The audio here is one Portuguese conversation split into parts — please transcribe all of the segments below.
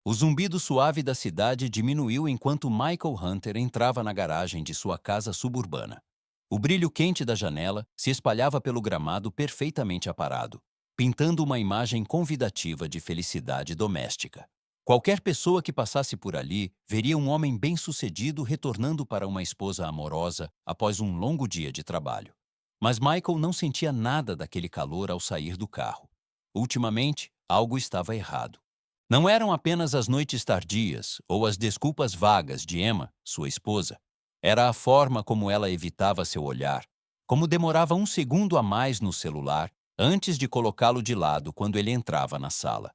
O zumbido suave da cidade diminuiu enquanto Michael Hunter entrava na garagem de sua casa suburbana. O brilho quente da janela se espalhava pelo gramado perfeitamente aparado, pintando uma imagem convidativa de felicidade doméstica. Qualquer pessoa que passasse por ali veria um homem bem-sucedido retornando para uma esposa amorosa após um longo dia de trabalho. Mas Michael não sentia nada daquele calor ao sair do carro. Ultimamente, algo estava errado. Não eram apenas as noites tardias ou as desculpas vagas de Emma, sua esposa. Era a forma como ela evitava seu olhar, como demorava um segundo a mais no celular antes de colocá-lo de lado quando ele entrava na sala.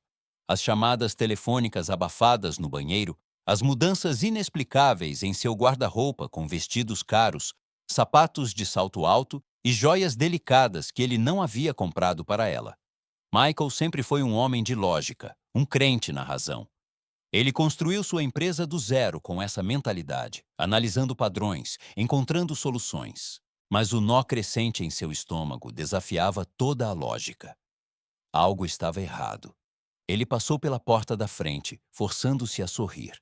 As chamadas telefônicas abafadas no banheiro, as mudanças inexplicáveis em seu guarda-roupa com vestidos caros, sapatos de salto alto e joias delicadas que ele não havia comprado para ela. Michael sempre foi um homem de lógica, um crente na razão. Ele construiu sua empresa do zero com essa mentalidade, analisando padrões, encontrando soluções. Mas o nó crescente em seu estômago desafiava toda a lógica. Algo estava errado. Ele passou pela porta da frente, forçando-se a sorrir.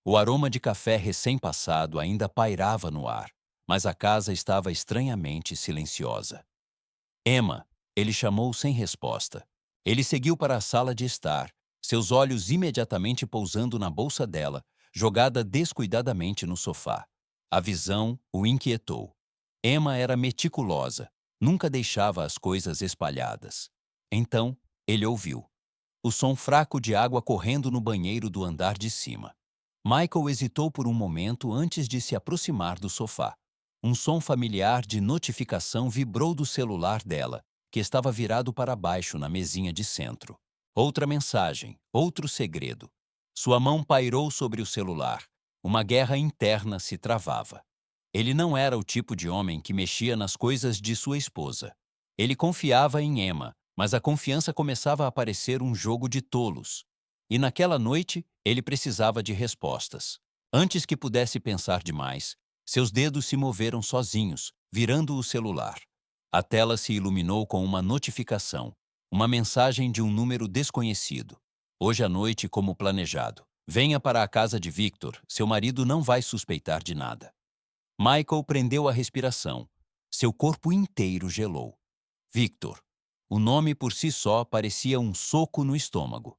O aroma de café recém-passado ainda pairava no ar, mas a casa estava estranhamente silenciosa. Emma, ele chamou sem resposta. Ele seguiu para a sala de estar, seus olhos imediatamente pousando na bolsa dela, jogada descuidadamente no sofá. A visão o inquietou. Emma era meticulosa, nunca deixava as coisas espalhadas. Então, ele ouviu o som fraco de água correndo no banheiro do andar de cima. Michael hesitou por um momento antes de se aproximar do sofá. Um som familiar de notificação vibrou do celular dela, que estava virado para baixo na mesinha de centro. Outra mensagem, outro segredo. Sua mão pairou sobre o celular. Uma guerra interna se travava. Ele não era o tipo de homem que mexia nas coisas de sua esposa. Ele confiava em Emma, mas a confiança começava a parecer um jogo de tolos. E naquela noite, ele precisava de respostas. Antes que pudesse pensar demais, seus dedos se moveram sozinhos, virando o celular. A tela se iluminou com uma notificação, uma mensagem de um número desconhecido. Hoje à noite, como planejado. Venha para a casa de Victor, seu marido não vai suspeitar de nada. Michael prendeu a respiração. Seu corpo inteiro gelou. Victor. O nome por si só parecia um soco no estômago.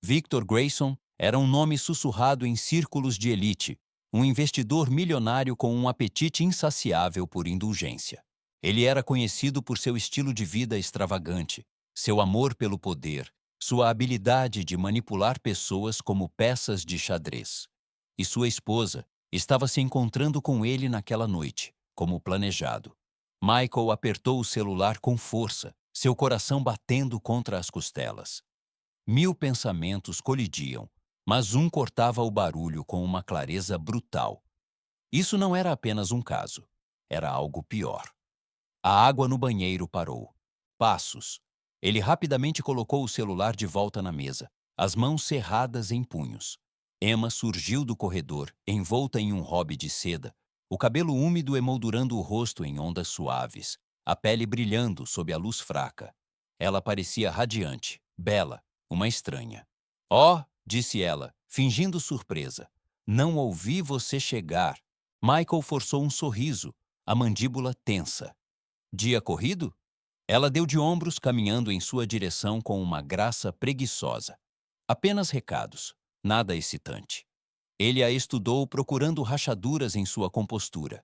Victor Grayson era um nome sussurrado em círculos de elite, um investidor milionário com um apetite insaciável por indulgência. Ele era conhecido por seu estilo de vida extravagante, seu amor pelo poder, sua habilidade de manipular pessoas como peças de xadrez. E sua esposa estava se encontrando com ele naquela noite, como planejado. Michael apertou o celular com força, seu coração batendo contra as costelas. 1000 pensamentos colidiam, mas um cortava o barulho com uma clareza brutal. Isso não era apenas um caso, era algo pior. A água no banheiro parou. Passos. Ele rapidamente colocou o celular de volta na mesa, as mãos cerradas em punhos. Emma surgiu do corredor, envolta em um robe de seda, o cabelo úmido emoldurando o rosto em ondas suaves, a pele brilhando sob a luz fraca. Ela parecia radiante, bela, uma estranha. Oh, disse ela, fingindo surpresa. Não ouvi você chegar. Michael forçou um sorriso, a mandíbula tensa. Dia corrido? Ela deu de ombros, caminhando em sua direção com uma graça preguiçosa. Apenas recados, nada excitante. Ele a estudou procurando rachaduras em sua compostura.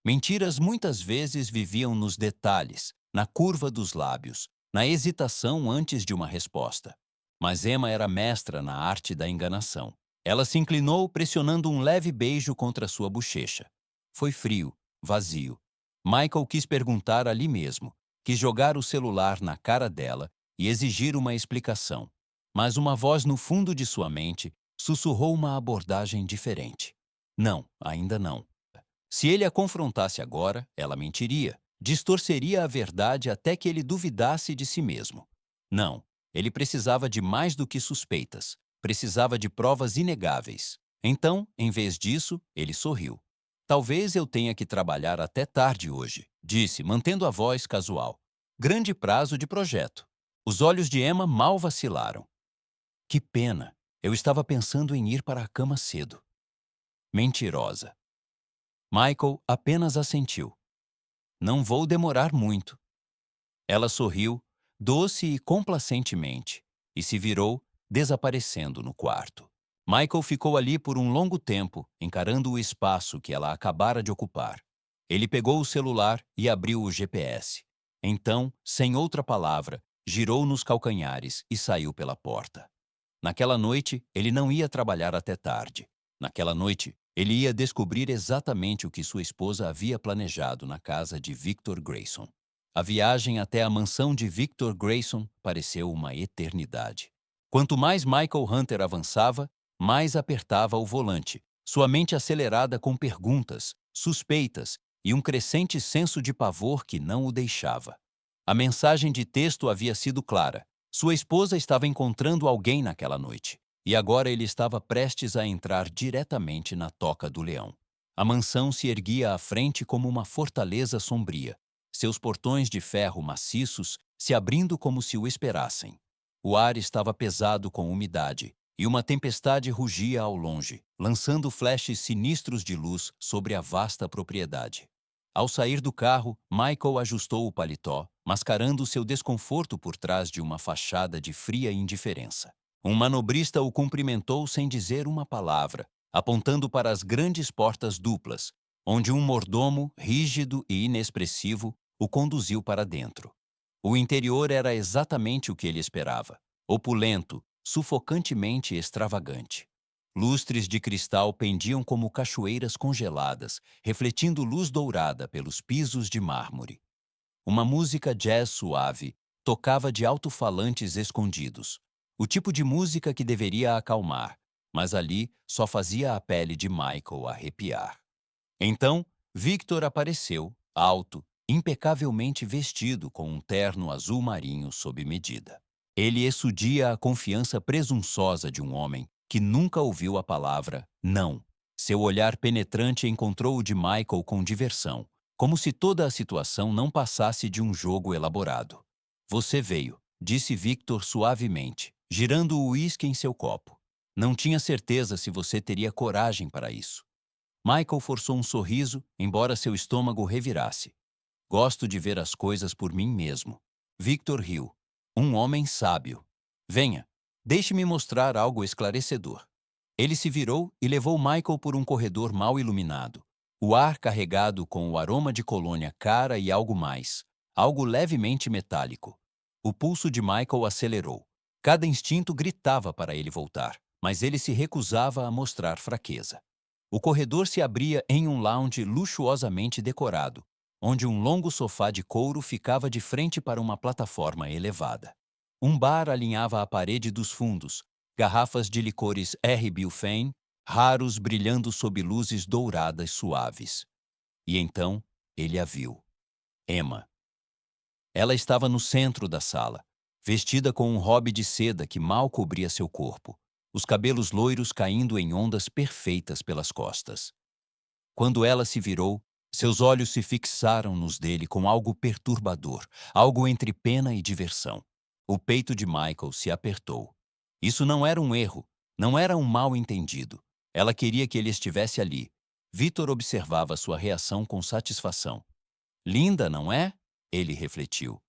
Mentiras muitas vezes viviam nos detalhes, na curva dos lábios, na hesitação antes de uma resposta. Mas Emma era mestra na arte da enganação. Ela se inclinou, pressionando um leve beijo contra sua bochecha. Foi frio, vazio. Michael quis perguntar ali mesmo, quis jogar o celular na cara dela e exigir uma explicação. Mas uma voz no fundo de sua mente sussurrou uma abordagem diferente. Não, ainda não. Se ele a confrontasse agora, ela mentiria, distorceria a verdade até que ele duvidasse de si mesmo. Não, ele precisava de mais do que suspeitas, precisava de provas inegáveis. Então, em vez disso, ele sorriu. Talvez eu tenha que trabalhar até tarde hoje, disse, mantendo a voz casual. Grande prazo de projeto. Os olhos de Emma mal vacilaram. Que pena. Eu estava pensando em ir para a cama cedo. Mentirosa. Michael apenas assentiu. Não vou demorar muito. Ela sorriu, doce e complacentemente, e se virou, desaparecendo no quarto. Michael ficou ali por um longo tempo, encarando o espaço que ela acabara de ocupar. Ele pegou o celular e abriu o GPS. Então, sem outra palavra, girou nos calcanhares e saiu pela porta. Naquela noite, ele não ia trabalhar até tarde. Naquela noite, ele ia descobrir exatamente o que sua esposa havia planejado na casa de Victor Grayson. A viagem até a mansão de Victor Grayson pareceu uma eternidade. Quanto mais Michael Hunter avançava, mais apertava o volante, sua mente acelerada com perguntas, suspeitas e um crescente senso de pavor que não o deixava. A mensagem de texto havia sido clara. Sua esposa estava encontrando alguém naquela noite, e agora ele estava prestes a entrar diretamente na toca do leão. A mansão se erguia à frente como uma fortaleza sombria, seus portões de ferro maciços se abrindo como se o esperassem. O ar estava pesado com umidade, e uma tempestade rugia ao longe, lançando flashes sinistros de luz sobre a vasta propriedade. Ao sair do carro, Michael ajustou o paletó, mascarando seu desconforto por trás de uma fachada de fria indiferença. Um manobrista o cumprimentou sem dizer uma palavra, apontando para as grandes portas duplas, onde um mordomo, rígido e inexpressivo, o conduziu para dentro. O interior era exatamente o que ele esperava: opulento, sufocantemente extravagante. Lustres de cristal pendiam como cachoeiras congeladas, refletindo luz dourada pelos pisos de mármore. Uma música jazz suave tocava de alto-falantes escondidos, o tipo de música que deveria acalmar, mas ali só fazia a pele de Michael arrepiar. Então, Victor apareceu, alto, impecavelmente vestido com um terno azul marinho sob medida. Ele exudia a confiança presunçosa de um homem que nunca ouviu a palavra não. Seu olhar penetrante encontrou o de Michael com diversão, como se toda a situação não passasse de um jogo elaborado. Você veio, disse Victor suavemente, girando o uísque em seu copo. Não tinha certeza se você teria coragem para isso. Michael forçou um sorriso, embora seu estômago revirasse. Gosto de ver as coisas por mim mesmo. Victor riu. Um homem sábio. Venha, deixe-me mostrar algo esclarecedor. Ele se virou e levou Michael por um corredor mal iluminado. O ar carregado com o aroma de colônia cara e algo mais, algo levemente metálico. O pulso de Michael acelerou. Cada instinto gritava para ele voltar, mas ele se recusava a mostrar fraqueza. O corredor se abria em um lounge luxuosamente decorado, onde um longo sofá de couro ficava de frente para uma plataforma elevada. Um bar alinhava a parede dos fundos, garrafas de licores R. Bilfane, raros brilhando sob luzes douradas suaves. E então ele a viu. Emma. Ela estava no centro da sala, vestida com um robe de seda que mal cobria seu corpo, os cabelos loiros caindo em ondas perfeitas pelas costas. Quando ela se virou, seus olhos se fixaram nos dele com algo perturbador, algo entre pena e diversão. O peito de Michael se apertou. Isso não era um erro, não era um mal-entendido. Ela queria que ele estivesse ali. Victor observava sua reação com satisfação. Linda, não é? Ele refletiu.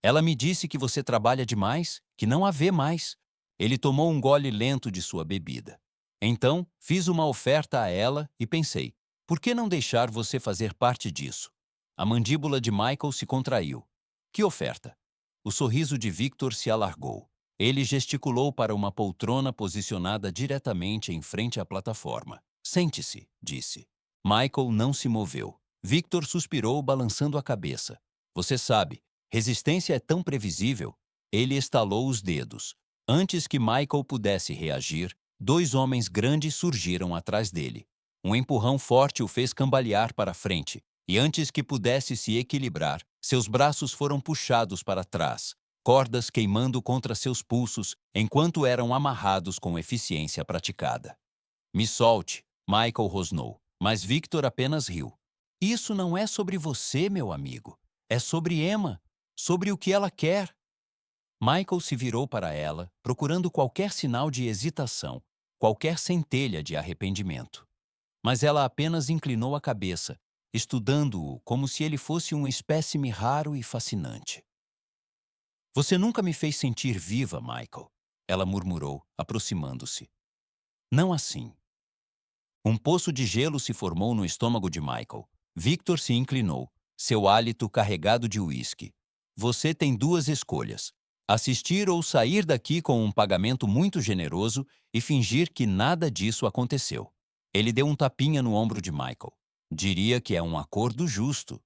Ela me disse que você trabalha demais, que não a vê mais. Ele tomou um gole lento de sua bebida. Então, fiz uma oferta a ela e pensei, por que não deixar você fazer parte disso? A mandíbula de Michael se contraiu. Que oferta? O sorriso de Victor se alargou. Ele gesticulou para uma poltrona posicionada diretamente em frente à plataforma. Sente-se, disse. Michael não se moveu. Victor suspirou, balançando a cabeça. Você sabe, resistência é tão previsível. Ele estalou os dedos. Antes que Michael pudesse reagir, dois homens grandes surgiram atrás dele. Um empurrão forte o fez cambalear para frente, e antes que pudesse se equilibrar, seus braços foram puxados para trás, cordas queimando contra seus pulsos enquanto eram amarrados com eficiência praticada. Me solte, Michael rosnou, mas Victor apenas riu. Isso não é sobre você, meu amigo. É sobre Emma, sobre o que ela quer. Michael se virou para ela, procurando qualquer sinal de hesitação, qualquer centelha de arrependimento. Mas ela apenas inclinou a cabeça, estudando-o como se ele fosse um espécime raro e fascinante. Você nunca me fez sentir viva, Michael, ela murmurou, aproximando-se. Não assim. Um poço de gelo se formou no estômago de Michael. Victor se inclinou, seu hálito carregado de uísque. Você tem duas escolhas: assistir ou sair daqui com um pagamento muito generoso e fingir que nada disso aconteceu. Ele deu um tapinha no ombro de Michael. Diria que é um acordo justo.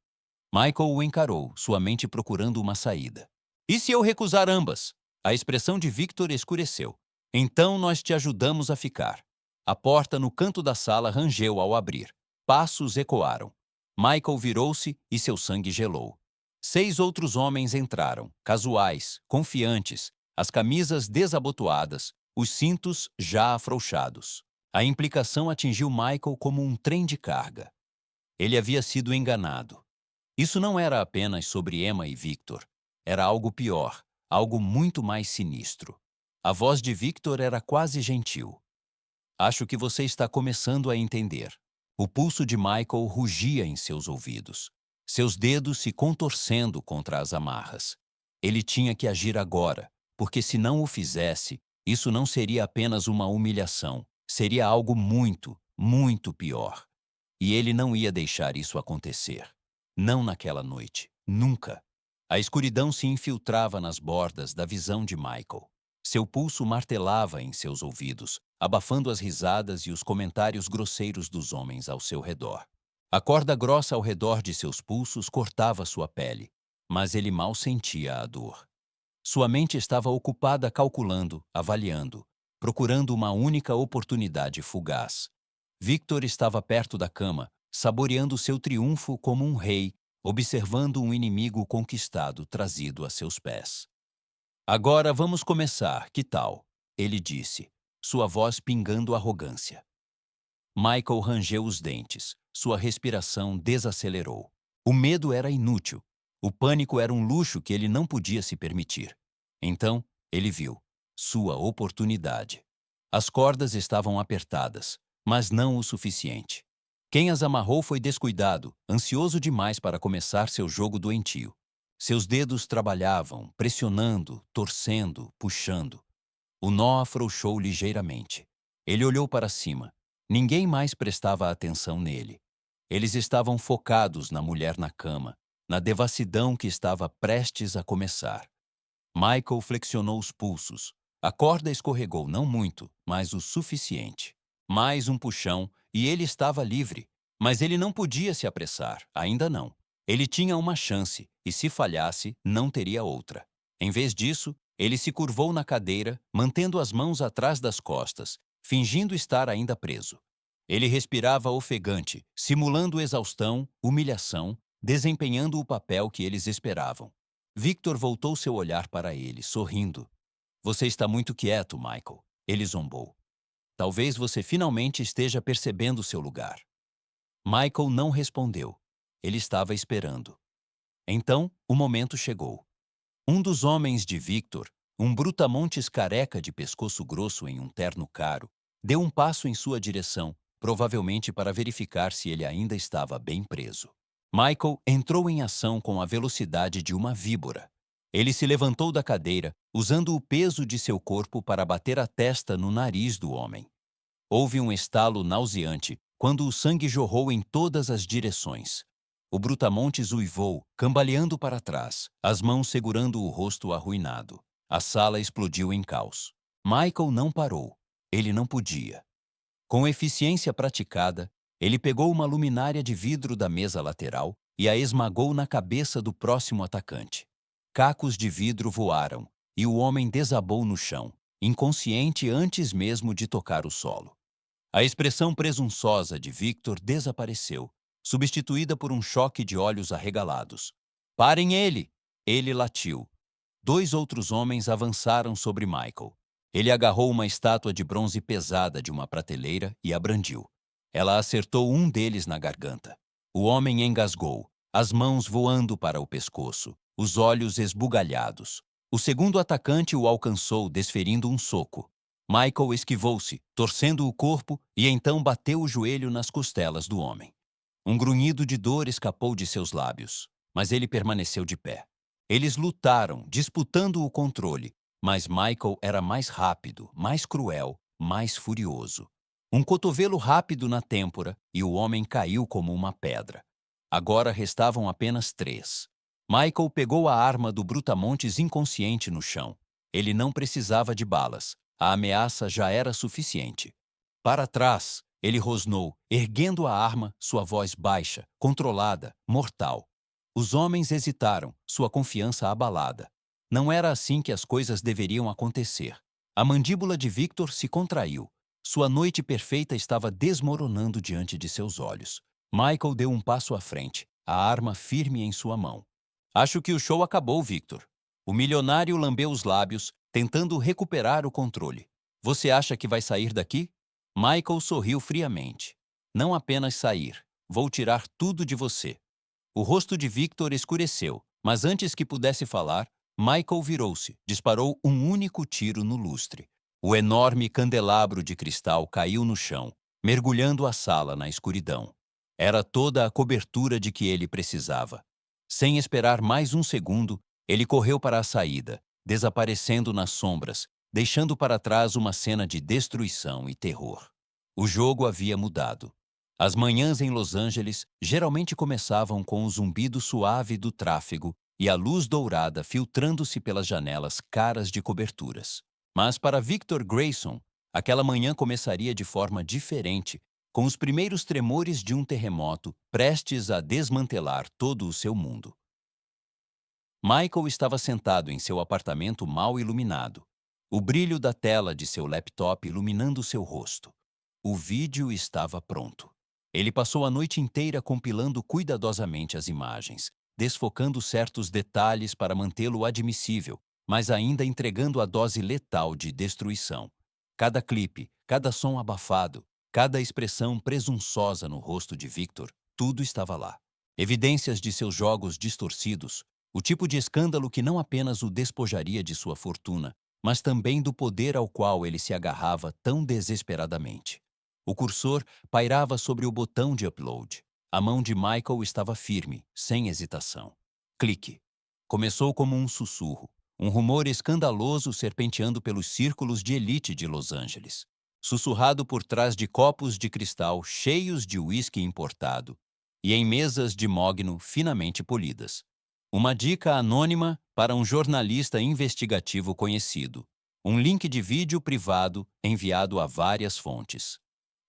Michael o encarou, sua mente procurando uma saída. E se eu recusar ambas? A expressão de Victor escureceu. Então nós te ajudamos a ficar. A porta no canto da sala rangeu ao abrir. Passos ecoaram. Michael virou-se e seu sangue gelou. 6 outros homens entraram, casuais, confiantes, as camisas desabotoadas, os cintos já afrouxados. A implicação atingiu Michael como um trem de carga. Ele havia sido enganado. Isso não era apenas sobre Emma e Victor. Era algo pior, algo muito mais sinistro. A voz de Victor era quase gentil. Acho que você está começando a entender. O pulso de Michael rugia em seus ouvidos, seus dedos se contorcendo contra as amarras. Ele tinha que agir agora, porque se não o fizesse, isso não seria apenas uma humilhação, seria algo muito, muito pior. E ele não ia deixar isso acontecer. Não naquela noite. Nunca. A escuridão se infiltrava nas bordas da visão de Michael. Seu pulso martelava em seus ouvidos, abafando as risadas e os comentários grosseiros dos homens ao seu redor. A corda grossa ao redor de seus pulsos cortava sua pele, mas ele mal sentia a dor. Sua mente estava ocupada calculando, avaliando, procurando uma única oportunidade fugaz. Victor estava perto da cama, saboreando seu triunfo como um rei, observando um inimigo conquistado trazido a seus pés. Agora vamos começar, que tal? Ele disse, sua voz pingando arrogância. Michael rangeu os dentes, sua respiração desacelerou. O medo era inútil. O pânico era um luxo que ele não podia se permitir. Então, ele viu sua oportunidade. As cordas estavam apertadas, mas não o suficiente. Quem as amarrou foi descuidado, ansioso demais para começar seu jogo doentio. Seus dedos trabalhavam, pressionando, torcendo, puxando. O nó afrouxou ligeiramente. Ele olhou para cima. Ninguém mais prestava atenção nele. Eles estavam focados na mulher na cama, na devassidão que estava prestes a começar. Michael flexionou os pulsos. A corda escorregou não muito, mas o suficiente. Mais um puxão e ele estava livre. Mas ele não podia se apressar, ainda não. Ele tinha uma chance e, se falhasse, não teria outra. Em vez disso, ele se curvou na cadeira, mantendo as mãos atrás das costas, fingindo estar ainda preso. Ele respirava ofegante, simulando exaustão, humilhação, desempenhando o papel que eles esperavam. Victor voltou seu olhar para ele, sorrindo. Você está muito quieto, Michael. Ele zombou. Talvez você finalmente esteja percebendo seu lugar. Michael não respondeu. Ele estava esperando. Então, o momento chegou. Um dos homens de Victor, um brutamontes careca de pescoço grosso em um terno caro, deu um passo em sua direção, provavelmente para verificar se ele ainda estava bem preso. Michael entrou em ação com a velocidade de uma víbora. Ele se levantou da cadeira, usando o peso de seu corpo para bater a testa no nariz do homem. Houve um estalo nauseante quando o sangue jorrou em todas as direções. O brutamontes uivou, cambaleando para trás, as mãos segurando o rosto arruinado. A sala explodiu em caos. Michael não parou. Ele não podia. Com eficiência praticada, ele pegou uma luminária de vidro da mesa lateral e a esmagou na cabeça do próximo atacante. Cacos de vidro voaram e o homem desabou no chão, inconsciente antes mesmo de tocar o solo. A expressão presunçosa de Victor desapareceu, substituída por um choque de olhos arregalados. Parem ele! Ele latiu. 2 outros homens avançaram sobre Michael. Ele agarrou uma estátua de bronze pesada de uma prateleira e a brandiu. Ela acertou um deles na garganta. O homem engasgou, as mãos voando para o pescoço, os olhos esbugalhados. O segundo atacante o alcançou, desferindo um soco. Michael esquivou-se, torcendo o corpo, e então bateu o joelho nas costelas do homem. Um grunhido de dor escapou de seus lábios, mas ele permaneceu de pé. Eles lutaram, disputando o controle, mas Michael era mais rápido, mais cruel, mais furioso. Um cotovelo rápido na têmpora e o homem caiu como uma pedra. Agora restavam apenas 3. Michael pegou a arma do brutamontes inconsciente no chão. Ele não precisava de balas. A ameaça já era suficiente. Para trás, ele rosnou, erguendo a arma, sua voz baixa, controlada, mortal. Os homens hesitaram, sua confiança abalada. Não era assim que as coisas deveriam acontecer. A mandíbula de Victor se contraiu. Sua noite perfeita estava desmoronando diante de seus olhos. Michael deu um passo à frente, a arma firme em sua mão. Acho que o show acabou, Victor. O milionário lambeu os lábios, tentando recuperar o controle. Você acha que vai sair daqui? Michael sorriu friamente. Não apenas sair. Vou tirar tudo de você. O rosto de Victor escureceu, mas antes que pudesse falar, Michael virou-se, disparou um único tiro no lustre. O enorme candelabro de cristal caiu no chão, mergulhando a sala na escuridão. Era toda a cobertura de que ele precisava. Sem esperar mais um segundo, ele correu para a saída, desaparecendo nas sombras, deixando para trás uma cena de destruição e terror. O jogo havia mudado. As manhãs em Los Angeles geralmente começavam com o zumbido suave do tráfego e a luz dourada filtrando-se pelas janelas caras de coberturas. Mas para Victor Grayson, aquela manhã começaria de forma diferente, com os primeiros tremores de um terremoto prestes a desmantelar todo o seu mundo. Michael estava sentado em seu apartamento mal iluminado, o brilho da tela de seu laptop iluminando seu rosto. O vídeo estava pronto. Ele passou a noite inteira compilando cuidadosamente as imagens, desfocando certos detalhes para mantê-lo admissível, mas ainda entregando a dose letal de destruição. Cada clipe, cada som abafado, cada expressão presunçosa no rosto de Victor, tudo estava lá. Evidências de seus jogos distorcidos, o tipo de escândalo que não apenas o despojaria de sua fortuna, mas também do poder ao qual ele se agarrava tão desesperadamente. O cursor pairava sobre o botão de upload. A mão de Michael estava firme, sem hesitação. Clique. Começou como um sussurro, um rumor escandaloso serpenteando pelos círculos de elite de Los Angeles. Sussurrado por trás de copos de cristal cheios de uísque importado e em mesas de mogno finamente polidas. Uma dica anônima para um jornalista investigativo conhecido. Um link de vídeo privado enviado a várias fontes.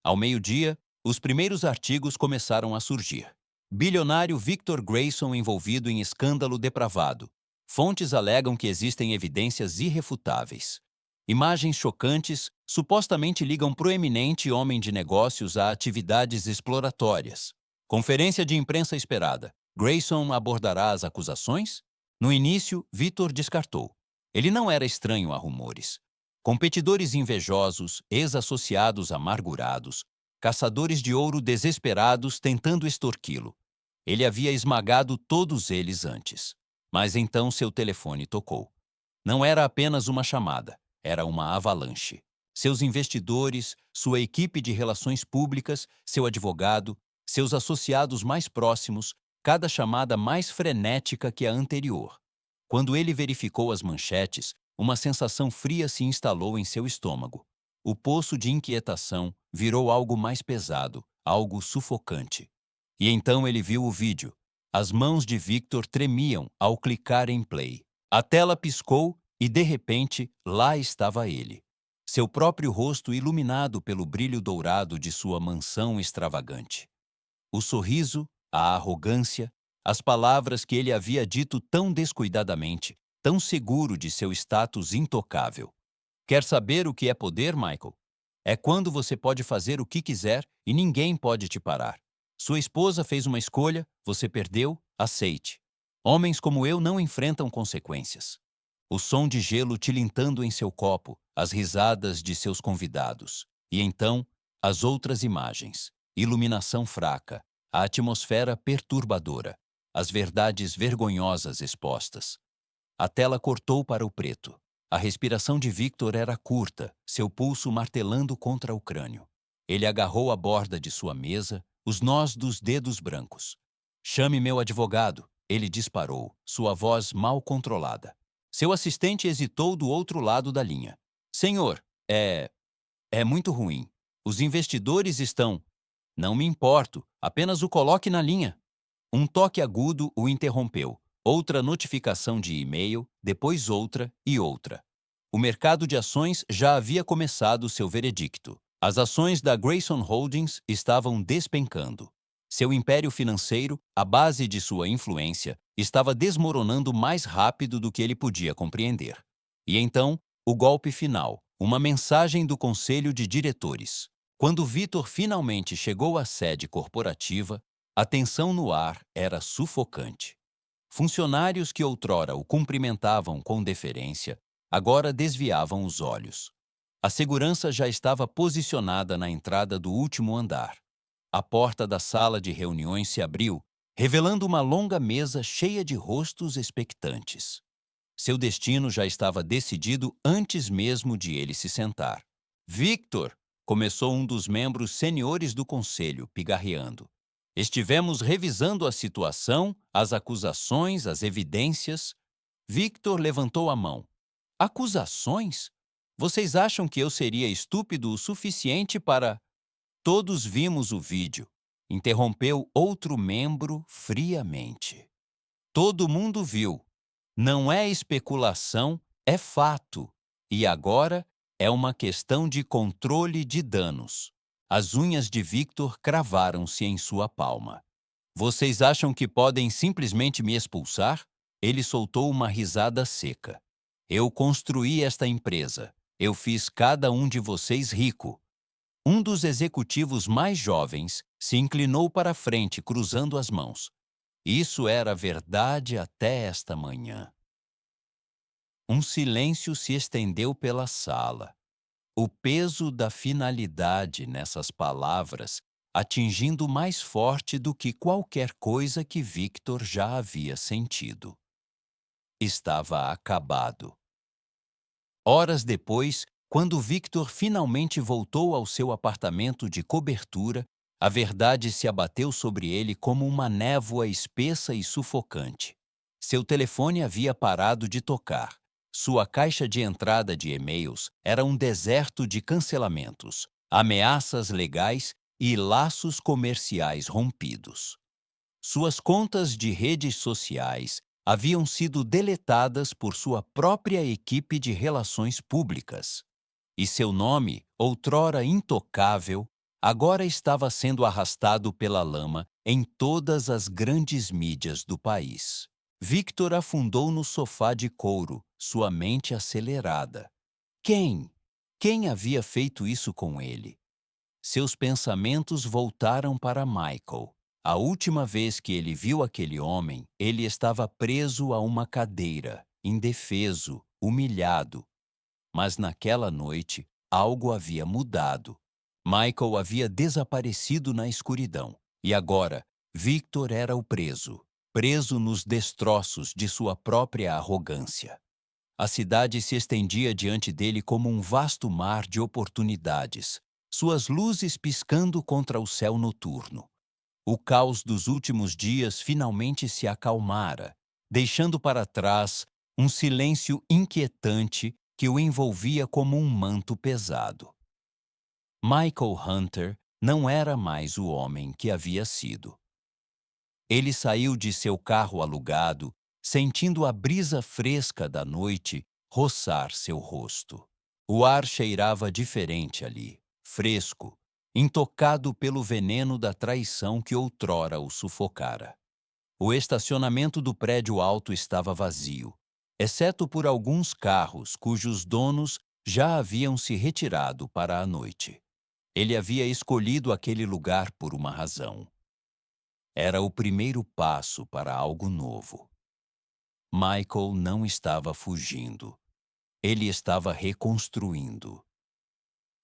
Ao meio-dia, os primeiros artigos começaram a surgir. Bilionário Victor Grayson envolvido em escândalo depravado. Fontes alegam que existem evidências irrefutáveis. Imagens chocantes supostamente ligam proeminente homem de negócios a atividades exploratórias. Conferência de imprensa esperada. Grayson abordará as acusações? No início, Victor descartou. Ele não era estranho a rumores. Competidores invejosos, ex-associados amargurados, caçadores de ouro desesperados tentando extorquí-lo. Ele havia esmagado todos eles antes. Mas então seu telefone tocou. Não era apenas uma chamada, era uma avalanche. Seus investidores, sua equipe de relações públicas, seu advogado, seus associados mais próximos, cada chamada mais frenética que a anterior. Quando ele verificou as manchetes, uma sensação fria se instalou em seu estômago. O poço de inquietação virou algo mais pesado, algo sufocante. E então ele viu o vídeo. As mãos de Victor tremiam ao clicar em play. A tela piscou e, de repente, lá estava ele. Seu próprio rosto iluminado pelo brilho dourado de sua mansão extravagante. O sorriso, a arrogância, as palavras que ele havia dito tão descuidadamente, tão seguro de seu status intocável. Quer saber o que é poder, Michael? É quando você pode fazer o que quiser e ninguém pode te parar. Sua esposa fez uma escolha, você perdeu, aceite. Homens como eu não enfrentam consequências. O som de gelo tilintando em seu copo, as risadas de seus convidados. E então, as outras imagens. Iluminação fraca, a atmosfera perturbadora, as verdades vergonhosas expostas. A tela cortou para o preto. A respiração de Victor era curta, seu pulso martelando contra o crânio. Ele agarrou a borda de sua mesa, os nós dos dedos brancos. "Chame meu advogado", ele disparou, sua voz mal controlada. Seu assistente hesitou do outro lado da linha. "Senhor, é muito ruim. Os investidores estão." "Não me importo, apenas o coloque na linha." Um toque agudo o interrompeu. Outra notificação de e-mail, depois outra e outra. O mercado de ações já havia começado seu veredicto. As ações da Grayson Holdings estavam despencando. Seu império financeiro, a base de sua influência, estava desmoronando mais rápido do que ele podia compreender. E então, o golpe final, uma mensagem do conselho de diretores. Quando Vitor finalmente chegou à sede corporativa, a tensão no ar era sufocante. Funcionários que outrora o cumprimentavam com deferência, agora desviavam os olhos. A segurança já estava posicionada na entrada do último andar. A porta da sala de reuniões se abriu, revelando uma longa mesa cheia de rostos expectantes. Seu destino já estava decidido antes mesmo de ele se sentar. "Victor", começou um dos membros seniores do conselho, pigarreando. "Estivemos revisando a situação, as acusações, as evidências." Victor levantou a mão. "Acusações? Vocês acham que eu seria estúpido o suficiente para..." "Todos vimos o vídeo", interrompeu outro membro friamente. "Todo mundo viu. Não é especulação, é fato. E agora é uma questão de controle de danos." As unhas de Victor cravaram-se em sua palma. "Vocês acham que podem simplesmente me expulsar?" Ele soltou uma risada seca. "Eu construí esta empresa. Eu fiz cada um de vocês rico." Um dos executivos mais jovens se inclinou para a frente, cruzando as mãos. Isso era verdade até esta manhã. Um silêncio se estendeu pela sala. O peso da finalidade nessas palavras atingindo mais forte do que qualquer coisa que Victor já havia sentido. Estava acabado. Horas depois, quando Victor finalmente voltou ao seu apartamento de cobertura, a verdade se abateu sobre ele como uma névoa espessa e sufocante. Seu telefone havia parado de tocar. Sua caixa de entrada de e-mails era um deserto de cancelamentos, ameaças legais e laços comerciais rompidos. Suas contas de redes sociais haviam sido deletadas por sua própria equipe de relações públicas. E seu nome, outrora intocável, agora estava sendo arrastado pela lama em todas as grandes mídias do país. Victor afundou no sofá de couro, sua mente acelerada. Quem? Quem havia feito isso com ele? Seus pensamentos voltaram para Michael. A última vez que ele viu aquele homem, ele estava preso a uma cadeira, indefeso, humilhado. Mas naquela noite, algo havia mudado. Michael havia desaparecido na escuridão. E agora, Victor era o preso, preso nos destroços de sua própria arrogância. A cidade se estendia diante dele como um vasto mar de oportunidades, suas luzes piscando contra o céu noturno. O caos dos últimos dias finalmente se acalmara, deixando para trás um silêncio inquietante que o envolvia como um manto pesado. Michael Hunter não era mais o homem que havia sido. Ele saiu de seu carro alugado, sentindo a brisa fresca da noite roçar seu rosto. O ar cheirava diferente ali, fresco, intocado pelo veneno da traição que outrora o sufocara. O estacionamento do prédio alto estava vazio, exceto por alguns carros cujos donos já haviam se retirado para a noite. Ele havia escolhido aquele lugar por uma razão. Era o primeiro passo para algo novo. Michael não estava fugindo. Ele estava reconstruindo.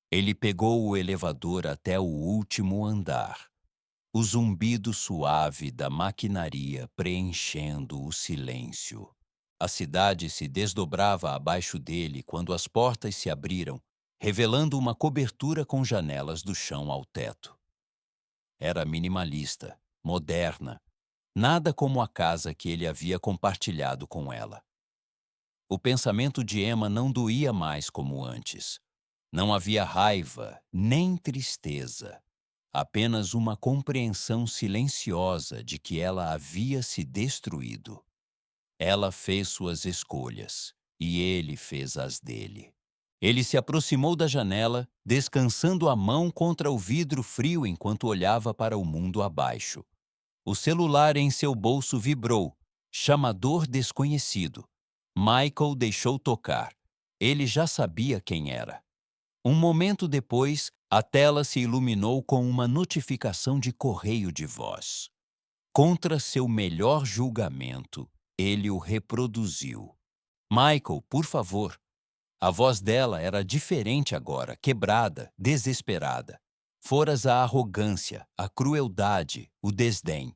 Ele pegou o elevador até o último andar. O zumbido suave da maquinaria preenchendo o silêncio. A cidade se desdobrava abaixo dele quando as portas se abriram, revelando uma cobertura com janelas do chão ao teto. Era minimalista, moderna, nada como a casa que ele havia compartilhado com ela. O pensamento de Emma não doía mais como antes. Não havia raiva, nem tristeza. Apenas uma compreensão silenciosa de que ela havia se destruído. Ela fez suas escolhas, e ele fez as dele. Ele se aproximou da janela, descansando a mão contra o vidro frio enquanto olhava para o mundo abaixo. O celular em seu bolso vibrou. Chamador desconhecido. Michael deixou tocar. Ele já sabia quem era. Um momento depois, a tela se iluminou com uma notificação de correio de voz. Contra seu melhor julgamento, ele o reproduziu. Michael, por favor. A voz dela era diferente agora, quebrada, desesperada. Foras a arrogância, a crueldade, o desdém.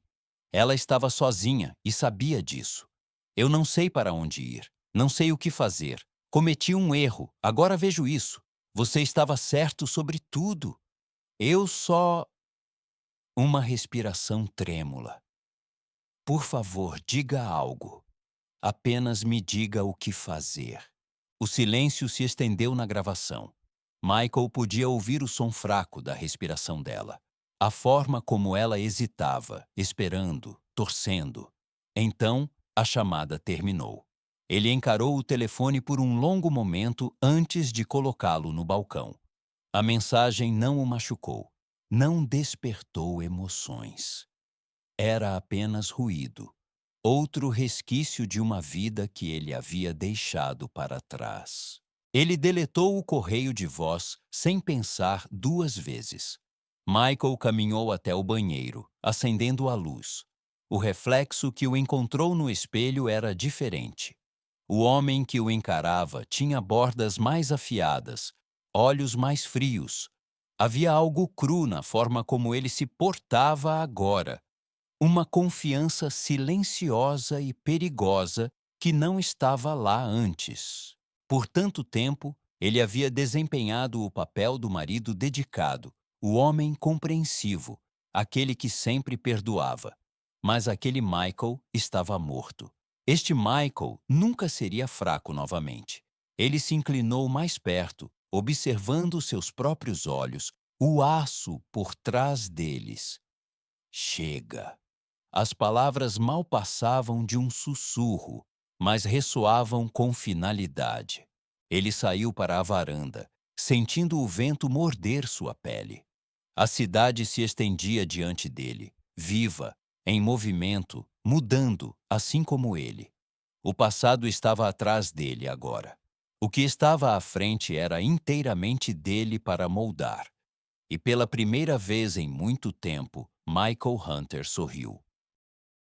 Ela estava sozinha e sabia disso. Eu não sei para onde ir, não sei o que fazer. Cometi um erro, agora vejo isso. Você estava certo sobre tudo. Eu só... Uma respiração trêmula. Por favor, diga algo. Apenas me diga o que fazer. O silêncio se estendeu na gravação. Michael podia ouvir o som fraco da respiração dela. A forma como ela hesitava, esperando, torcendo. Então, a chamada terminou. Ele encarou o telefone por um longo momento antes de colocá-lo no balcão. A mensagem não o machucou. Não despertou emoções. Era apenas ruído. Outro resquício de uma vida que ele havia deixado para trás. Ele deletou o correio de voz sem pensar 2 vezes. Michael caminhou até o banheiro, acendendo a luz. O reflexo que o encontrou no espelho era diferente. O homem que o encarava tinha bordas mais afiadas, olhos mais frios. Havia algo cru na forma como ele se portava agora. Uma confiança silenciosa e perigosa que não estava lá antes. Por tanto tempo, ele havia desempenhado o papel do marido dedicado, o homem compreensivo, aquele que sempre perdoava. Mas aquele Michael estava morto. Este Michael nunca seria fraco novamente. Ele se inclinou mais perto, observando seus próprios olhos, o aço por trás deles. Chega! As palavras mal passavam de um sussurro, mas ressoavam com finalidade. Ele saiu para a varanda, sentindo o vento morder sua pele. A cidade se estendia diante dele, viva, em movimento, mudando, assim como ele. O passado estava atrás dele agora. O que estava à frente era inteiramente dele para moldar. E pela primeira vez em muito tempo, Michael Hunter sorriu.